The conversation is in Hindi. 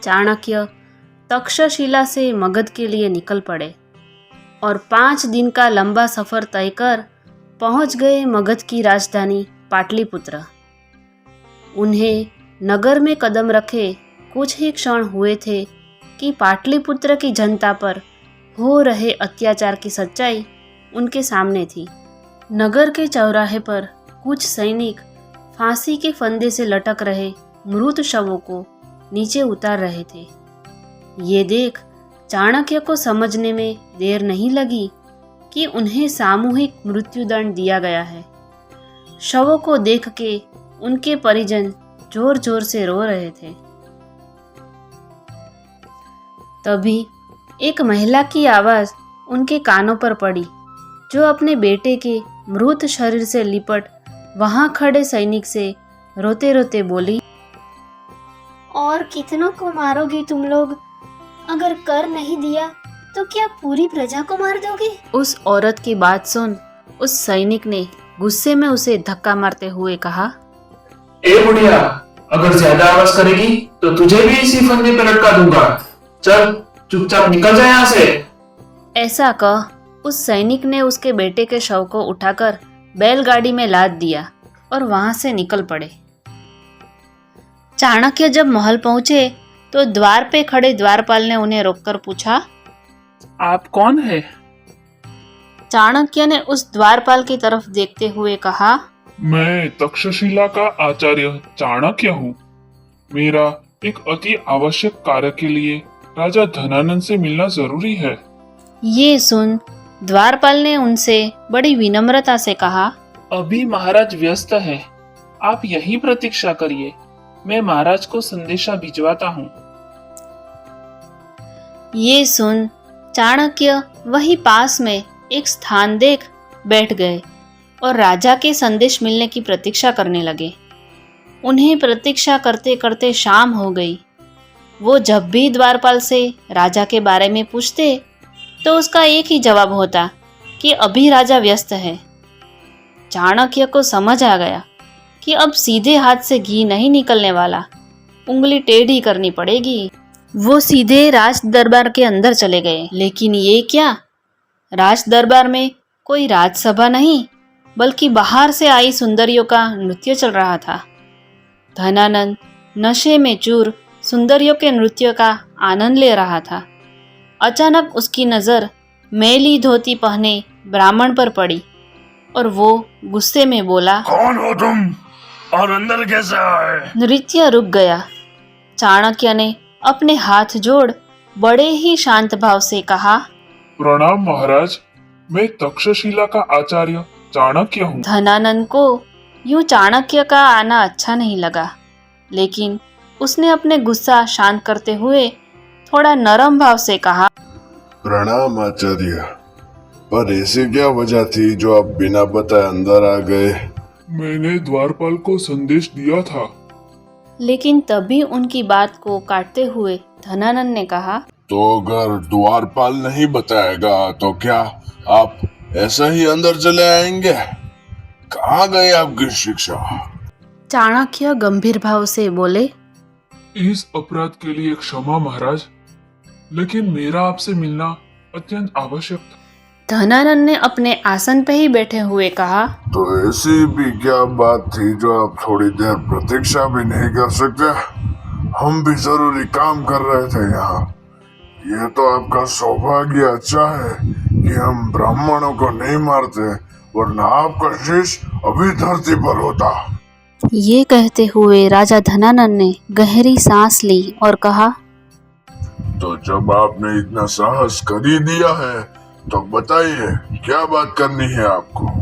चाणक्य तक्षशिला से मगध के लिए निकल पड़े और 5 दिन का लंबा सफ़र तय कर पहुंच गए मगध की राजधानी पाटलिपुत्र। उन्हें नगर में कदम रखे कुछ ही क्षण हुए थे कि पाटलिपुत्र की जनता पर हो रहे अत्याचार की सच्चाई उनके सामने थी। नगर के चौराहे पर कुछ सैनिक फांसी के फंदे से लटक रहे मृत शवों को नीचे उतार रहे थे। ये देख चाणक्य को समझने में देर नहीं लगी कि उन्हें सामूहिक मृत्युदंड दिया गया है। शवों को देख के उनके परिजन जोर जोर से रो रहे थे। तभी एक महिला की आवाज़ उनके कानों पर पड़ी, जो अपने बेटे के मृत शरीर से लिपट वहां खड़े सैनिक से रोते रोते बोली, और कितनों को मारोगे तुम लोग? अगर कर नहीं दिया तो क्या पूरी प्रजा को मार दोगे? उस औरत की बात सुन उस सैनिक ने गुस्से में उसे धक्का मारते हुए कहा, ए बुढ़िया, अगर ज्यादा आवाज करेगी तो तुझे भी इसी फंदे पे लटका दूंगा। चल चुपचाप निकल जा यहाँ से। ऐसा कह उस सैनिक ने उसके बेटे के शव को उठाकर बैलगाड़ी में लाद दिया और वहां से निकल पड़े। चाणक्य जब महल पहुंचे तो द्वार पे खड़े द्वारपाल ने उन्हें रोककर पूछा, आप कौन है? चाणक्य ने उस द्वारपाल की तरफ देखते हुए कहा, मैं तक्षशिला का आचार्य चाणक्य हूँ। मेरा एक अति आवश्यक कार्य के लिए राजा धनानंद से मिलना जरूरी है। ये सुन द्वारपाल ने उनसे बड़ी विनम्रता से कहा, अभी महाराज व्यस्त है, आप यहीं प्रतीक्षा करिए, मैं महाराज को संदेशा भिजवाता हूँ। ये सुन चाणक्य वहीं पास में एक स्थान देख बैठ गए और राजा के संदेश मिलने की प्रतीक्षा करने लगे। उन्हें प्रतीक्षा करते करते शाम हो गई। वो जब भी द्वारपाल से राजा के बारे में पूछते तो उसका एक ही जवाब होता कि अभी राजा व्यस्त है। चाणक्य को समझ आ गया कि अब सीधे हाथ से घी नहीं निकलने वाला, उंगली टेढ़ी करनी पड़ेगी। वो सीधे राज दरबार के अंदर चले गए। लेकिन ये क्या, राज दरबार में कोई राजसभा नहीं बल्कि बाहर से आई सुंदरियों का नृत्य चल रहा था। धनानंद नशे में चूर सुंदरियों के नृत्य का आनंद ले रहा था। अचानक उसकी नज़र मैली धोती पहने ब्राह्मण पर पड़ी और वो गुस्से में बोला, कौन हो तुम और अंदर कैसे आए? नृत्य रुक गया। चाणक्य ने अपने हाथ जोड़ बड़े ही शांत भाव से कहा, प्रणाम महाराज, मैं तक्षशिला का आचार्य चाणक्य हूँ। धनानंद को यूं चाणक्य का आना अच्छा नहीं लगा, लेकिन उसने अपने गुस्सा शांत करते हुए थोड़ा नरम भाव से कहा, प्रणाम आचार्य, पर ऐसी क्या वजह थी जो आप बिना बताए अंदर आ गए? मैंने द्वारपाल को संदेश दिया था। लेकिन तभी उनकी बात को काटते हुए धनानंद ने कहा, तो अगर द्वारपाल नहीं बताएगा तो क्या आप ऐसा ही अंदर चले आएंगे? कहाँ गए आपकी शिक्षा? चाणक्य गंभीर भाव से बोले, इस अपराध के लिए क्षमा महाराज, लेकिन मेरा आपसे मिलना अत्यंत आवश्यक था। धनानंद ने अपने आसन पे ही बैठे हुए कहा, तो ऐसी भी क्या बात थी जो आप थोड़ी देर प्रतीक्षा भी नहीं कर सकते? हम भी जरूरी काम कर रहे थे यहाँ। ये तो आपका सौभाग्य अच्छा है कि हम ब्राह्मणों को नहीं मारते, वरना आपका शीश अभी धरती पर होता। ये कहते हुए राजा धनानंद ने गहरी सांस ली और कहा, तो जब आपने इतना साहस कर ही दिया है तो बताइए क्या बात करनी है आपको?